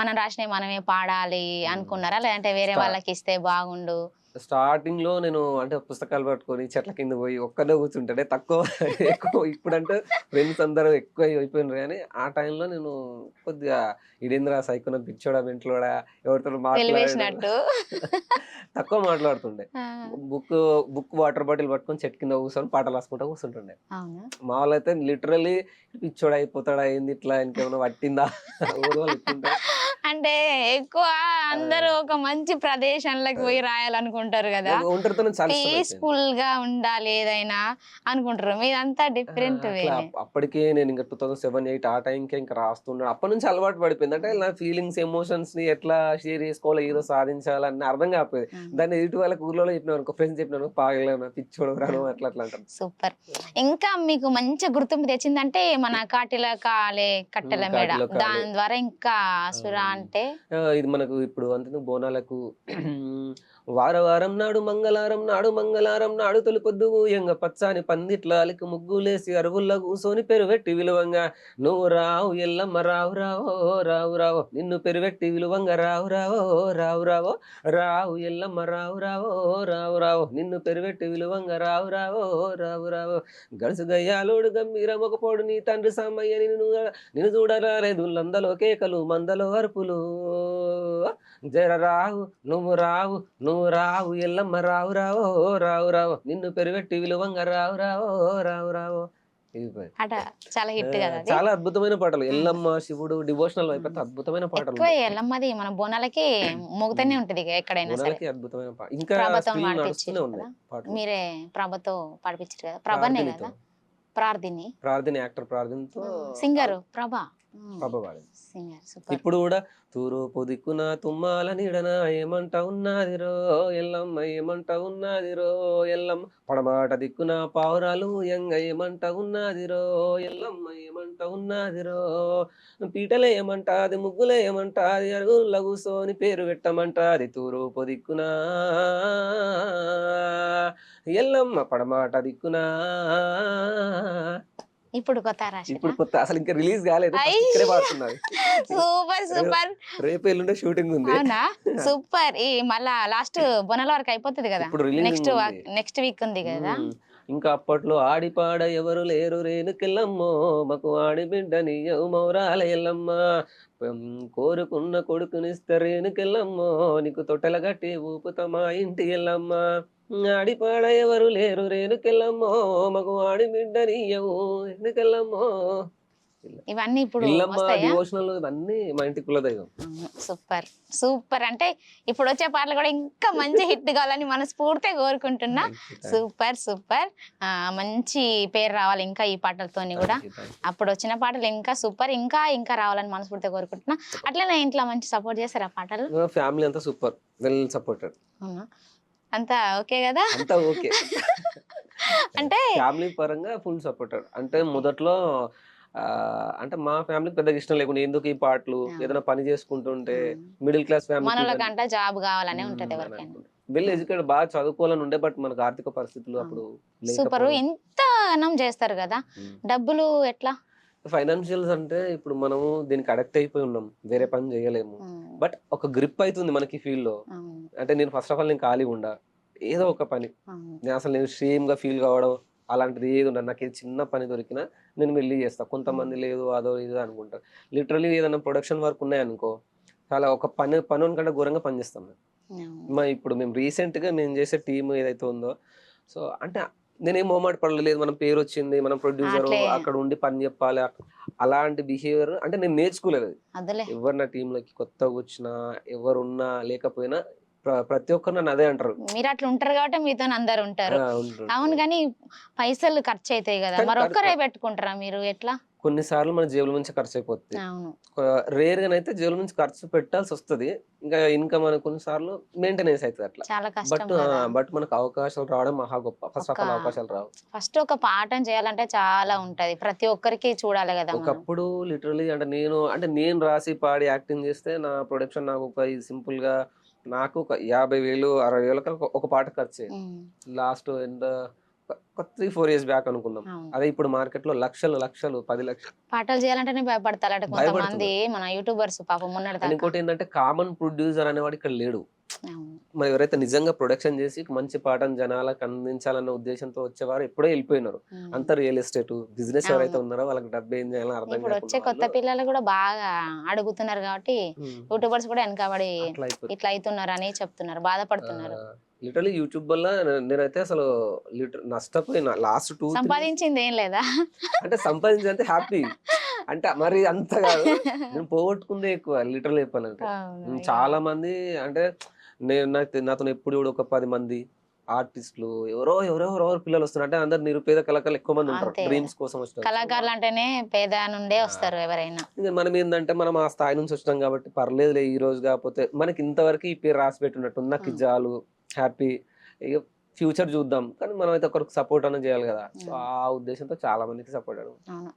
మనం రాసినవి మనమే పాడాలి అనుకున్నారా? లేదంటే వేరే స్టా వాళ్ళకి ఇస్తే బాగుండు? స్టార్టింగ్‌లో నేను అంటే పుస్తకాలు పట్టుకొని చెట్ల కింద పోయి ఒక్కడే కూర్చుంటానే తక్కువ ఎక్కువ ఇప్పుడంటే ఫ్రెండ్స్ అందరూ ఎక్కువ అయిపోయినారు గానీ, ఆ టైంలో నేను కొద్దిగా ఈడేందిరా సైకోన పిచ్చోడా, మెంటలోడా ఎవరితోని మాట్లాడడు వెలివేసినట్టు. తక్కువ మాట్లాడుతుండే. ఆ! బుక్కు బుక్, వాటర్ బాటిల్ పట్టుకొని చెట్టు కింద కూర్చొని పాటలు రాసుకుంటా కూర్చుంటుండే. అవునా? మా వాళ్ళైతే లిటరల్లీ పిచ్చోడా అయిపోతాడా ఏంది ఇట్లా ఆయనకేమైనా పట్టిందా? ఊరు వాళ్ళు ఇట్లుంటారు. అంటే ఎక్కువ ఆ! అందరూ ఒక మంచి ప్రదేశంలోకి ఆ! పోయి రాయాలనుకుంటారు గదా! నాకు ఒంటరితనం చాలా ఇష్టమైపోయింది. పీస్‌ఫుల్‌గా ఉండాలి ఏదైనా అనుకుంటారు. మీదంతా ఆ! డిఫరెంట్ అట్లా వేనే. అప్పటికే నేనింక 2007, 8 ఆ టైంకే ఇంక రాస్తున్నా. అప్పటినుంచి అలవాటు పడిపోయింది. అంటే నా ఫీలింగ్స్, ఎమోషన్స్‌ని ఎట్లా షేర్ చేసుకోవాలో, ఏదో సాధించాలని అర్థం కాకపోయేది. హ్మ్. దాన్ని ఎదుటి వాళ్ళకి ఊర్లలో చెప్పినామనుకో, ఫ్రెండ్స్ చెప్పినామనుకో, పాగలేనా, పిచ్చోడురా ఆ! నువ్వు అట్లా అట్లా అంటారు. సూపర్. ఇంకా మీకు మంచి గుర్తింపు తెచ్చిందంటే మన కాటిల కాలే కట్టెల మేడ. కాటిలో కాలే. దాని ద్వారా ఇంకా సుర అవును. అంటే ఇది మనకు ఇప్పుడు అంతెందుకు బోనాలకు వారం నాడు మంగళారం నాడు మంగళారం నాడు తొలి పొద్దు ఊయంగ పచ్చాని పందిట్ల అలికి ముగ్గులేసి అరుగుల్ల కూసోని పెరువెట్టి విలువంగా నువ్వు రావు ఎల్లమ్మ రావు రావో రావు రావో నిన్ను పెరువెట్టి విలువంగా రావు రావో రావు రావో రావు ఎల్లమ్మ రావు రావో రావు రావో నిన్ను పెరువెట్టి విలువంగా రావు రావో రావు రావో గడుసు గయ్యాలోడు గంభీరం ఒక పోడు నీ తండ్రి సామయ్య నిన్ను చూడరాలేదు లందలో కేకలు మందలో అరుపులు జర రావు నువ్వు రావు నువ్వు రావు ఎల్లమ్మ రావు రావో రావు రావో నిన్ను పెరివెట్టి విలువంగా రావు రావో రావు రావో ఇది అట చాలా హిట్ గదా అది. చాలా అద్భుతమైన పాటలు. అవును. ఎల్లమ్మ, శివుడు డివోషనల్ వైపు హ్మ్. అయితే అద్భుతమైన ఎక్కువ పాటలున్నాయి. ఎల్లమ్మది మన బోనాలకి మోగుతూనే హ్మ్. ఉంటది ఇగ ఎక్కడైనా సరే. బోనాలకి అద్భుతమైన ఇంకా ప్రభతోని స్టిల్ నడుస్తూనే పాడిపిచ్చిర్రు కదా! ఉన్నాయి పాటలు. మీరే ప్రభతో పాడిపిచ్చిర్రు కదా! ప్రభనే ప్రార్థనితో. గదా! ప్రార్థిని. ప్రార్థన యాక్టర్ ప్రార్థనతో సింగరు ప్రభ. హ్మ్. పాప పాడింది. Singer super. ఇప్పుడు గూడా తూర్పు దిక్కున తుమ్మాల నీడన ఏమంట ఉన్నదిరో ఎల్లమ్మ ఏమంట ఉన్నదిరో ఎల్లమ్మ పడమాట దిక్కున పావురాలు ఎంగ ఏమంట ఉన్నదిరో ఎల్లమ్మ ఏమంట ఉన్నదిరో పీటలే ఏమంటాది ముగ్గులే ఏమంటాది అరుగుల్ల కూసోని పేరు పెట్టమంటాది తూర్పు దిక్కున ఎల్లమ్మ పడమాట దిక్కున ఇప్పుడు కొత్తగా రాసిర్రా? ఇప్పుడు కొత్త అసలింకా రిలీజ్ గాలేదు. ఫస్ట్ ఇక్కడే అయ్యో! పాడుతున్నా అది. సూపర్. రే సూపర్. రేపు ఎల్లుండే షూటింగుంది. అవునా? సూపర్. మళ్ళా లాస్ట్ బోనాల వరకు అయిపోతది గదా! ఇప్పుడు రిలీజింగ్ ఉంది. నెక్స్ట్ వీక్ ఉంది గదా! హ్మ్. ఇంకా అప్పట్లో ఆడిపాడ ఎవరు లేరు రేణుకెళ్ళమ్మో మాకు ఆడిబిడ్డ నీయవు మౌరాల ఎల్లమ్మ కోరుకున్న కొడుకునిస్త రేణుకెళ్ళమ్మో నీకు తొట్టెల గట్టి ఊపుత మా ఇంటి ఎల్లమ్మ ఆడిపాడ ఎవరు లేరు రేణుకెళ్ళమ్మో మాకు ఆడిబిడ్డ నీయవు రేణుకెళ్ళమ్మో ఇవన్నీ ఇప్పుడు ఇల్లమ్మ వస్తాయా? డివోషనల్ ఇవన్నీ మా ఇంటి కులదైవం. అవును. సూపర్. సూపర్. అంటే ఇప్పుడొచ్చే పాటలు గూడా ఇంకా మంచి హిట్ కావాలని మనస్ఫూర్తిగా కోరుకుంటున్నా. Thank you. Thank you. Super. Super. మంచి పేరు రావాలి ఇంకా ఈ పాటలతోని గూడా. Thank you. Thank you. అప్పుడొచ్చిన పాటలు ఇంకా సూపర్. ఇంకా ఇంకా రావాలని మనస్ఫూర్తిగా కోరుకుంటున్నా. అట్లనే ఇంట్లో మంచి సపోర్ట్ చేస్తారా పాటలు? ఫ్యామిలీ అంతా సూపర్. Well supported. అవునా? అంతా ఓకే గదా! అంతా ఓకే. అంటే ఫ్యామిలీ పరంగా ఫుల్ సపోర్టెడ్. అంటే ఓకే. మొదట్లో అంటే మా ఫ్యామిలీకి పెద్దగా ఇష్టం లేకుండా ఎందుకు ఈ పాటలు, అవును. ఏదైనా పని చేసుకుంటుంటే హ్మ్. మిడిల్ క్లాస్ ఫ్యామిలీకి ఇవన్నీ మనోళ్ళకంట జాబ్ గావాలనే ఉంటది అని ఎవరికైనా. అనుకుంటా. వెల్ హ్మ్. ఎడ్యుకేటెడ్ బాగా చదువుకోవాలని ఉండే బట్ మనకు ఆర్థిక పరిస్థితులు అవును. అప్పుడు సూపరు. లేకపోవడం. ఇంతగనం చేస్తారు గదా! హ్మ్. డబ్బులు ఎట్లా? ఫైనాన్షియల్స్ అంటే ఇప్పుడు మనము దీనికి అడిక్ట్ అయిపోయి ఉన్నాం. వేరే హ్మ్. పని చేయలేము. హ్మ్. బట్ ఒక గ్రిప్ అయితుంది మనకి ఫీల్డ్‌లో. అవును. అంటే నేను ఫస్ట్ ఆఫ్ ఆల్ నేను ఖాళీగా ఉండా. ఏదో ఒక పని. అవును. నేను షేమ్‌గా ఫీల్ కావడం అలాంటిది ఏది ఉండదు. నాకేది చిన్న పని దొరికినా నేను వెళ్లి చేస్తా. కొంతమంది హ్మ్. లేదు అదో ఇదో అనుకుంటారు. లిటరల్లీ ఏదైనా ప్రొడక్షన్ వర్క్ ఉన్నాయనుకో, చాలా ఒక పనోని కంటే ఘోరంగా పని చేస్తాం మేము. అవును. ఇప్పుడు మేము రీసెంట్‌గా మేము చేసే టీమ్ ఏదైతే ఉందో, సో అంటే నేనేం మొహమాట పడలేదు. మనం పేరొచ్చింది. మనం ప్రొడ్యూసరు అట్లే అక్కడ ఉండి పని చెప్పాలి. అలాంటి బిహేవియర్ అంటే నేను నేర్చుకోలేదది. అదేలే. ఎవరు నా టీమ్‌లోకి కొత్తగొచ్చినా, ఎవరున్నా లేకపోయినా ప్రతి ఒక్కరు నన్ను అదే అంటారు. మీరట్లా ఉంటారు గాబట్టే మీతోని అందరుంటారు. అవును ఉంటుంటారు. గానీ పైసలు ఖర్చయితాయి గదా! కానీ మరొక్కరే పెట్టుకుంటారా మీరు ఎట్లా? కొన్ని సార్లు మన జేబులో నుంచి ఖర్చయిపోద్ది. అవును. రేర్‌గానైతే జేబులో నుంచి ఖర్చు పెట్టాల్సొస్తది. ఇంకా ఇన్‌కమ్ అని కొన్ని సార్లు మెయింటెనెన్స్ అయితది అట్లా. చాలా కష్టం గదా! బట్ మనకు అవకాశాలు రావడం మహా గొప్ప. ఫస్ట్ ఒక ఆఫ్ ఆల్ అవకాశాలు రావు. ఫస్ట్ ఒక పాఠం చేయాలంటే చాలా ఉంటది. ప్రతి ఒక్కరికి చూడాలి గదా మనం. ఒకప్పుడు లిటరల్లీ నేను రాసి, పాడి, యాక్టింగ్ చేస్తే నా ప్రొడక్షన్ నాకొక సింపుల్‌గా నాకు ఒక 50,000, 60,000 ఒక పాట ఖర్చయ్యేది. హ్మ్. లాస్ట్ ఎంత ఒక 3-4 ఇయర్స్ బ్యాక్ అనుకుందాం. అవును. అదే ఇప్పుడు మార్కెట్‌లో లక్షలు, లక్షలు, 10 లక్షలు పాటలు చేయాలంటేనే భయపడతారట కొంతమంది భయపడుతున్నారు. మన యూట్యూబర్స్ పాపం మొన్నటి అండ్ దాకా. ఇంకోటేందంటే కామన్ ప్రొడ్యూసర్ అనేవాడు ఇక్కడ లేడు. అవును. మరి ఎవరైతే నిజంగా ప్రొడక్షన్ చేసి మంచి పాటను జనాలకు అందించాలన్న ఉద్దేశంతో వచ్చేవారు ఎప్పుడో వెళ్ళిపోయినారు. ఉమ్. అంతా రియల్ ఎస్టేట్ బిజినెస్ ఎవరైతే అవును. ఉన్నారో వాళ్ళకి డబ్బు ఏం చేయాలో అర్థం ఇప్పుడు వచ్చే కాకుండా కొత్త వాళ్ళు పిల్లలు కూడా బాగా అడుగుతున్నారు కాబట్టి హ్మ్. యూట్యూబర్స్ కూడా వెనకబడి అట్లా అయిపోయింది. ఇట్లా అవుతున్నారు అని చెప్తున్నారు, బాధపడుతున్నారు. లిటరల్లీ యూట్యూబ్ వల్ల నేనైతే అసలు నష్టపోయిన లాస్ట్ 2-3 సంపాదించింది ఏం లేదా? అంటే సంపాదించంటే హ్యాపీ. అంటే మరి అంత కాదు. నేను పోగొట్టుకుందే ఎక్కువ లిటరల్లీ చెప్పాలంటే. అవును. చాలా అయ్యో. మంది అంటే నేను నాతోని ఎప్పుడు చూడు ఒక 10 మంది ఆర్టిస్ట్‌లు ఎవరెవరో పిల్లలు వస్తున్నారు. అంటే అందరు నిరుపేద కళాకారులు ఎక్కువ మంది ఉంటారు. అంతే కదా. డ్రీమ్స్ కోసం వచ్చిన కళాకారులు అంటేనే పేద నుండే ఆ! వస్తారు ఎవరైనా. ఇంక మనం ఏందంటే మనం ఆ స్థాయి నుంచి వచ్చినాం కాబట్టి పర్లేదులే ఈ రోజు కాకపోతే మనకి ఇంతవరకు ఈ పేరు రాసి పెట్టున్నట్టు నాకు అవును. జాలు హ్యాపీ. ఇక ఫ్యూచర్ చూద్దాం. కానీ మనమైతే ఒకరికి సపోర్ట్ అన్నా చేయాలి కదా! సో, అవును. ఆ ఉద్దేశంతో చాలా మందికి సపోర్ట్ అవును.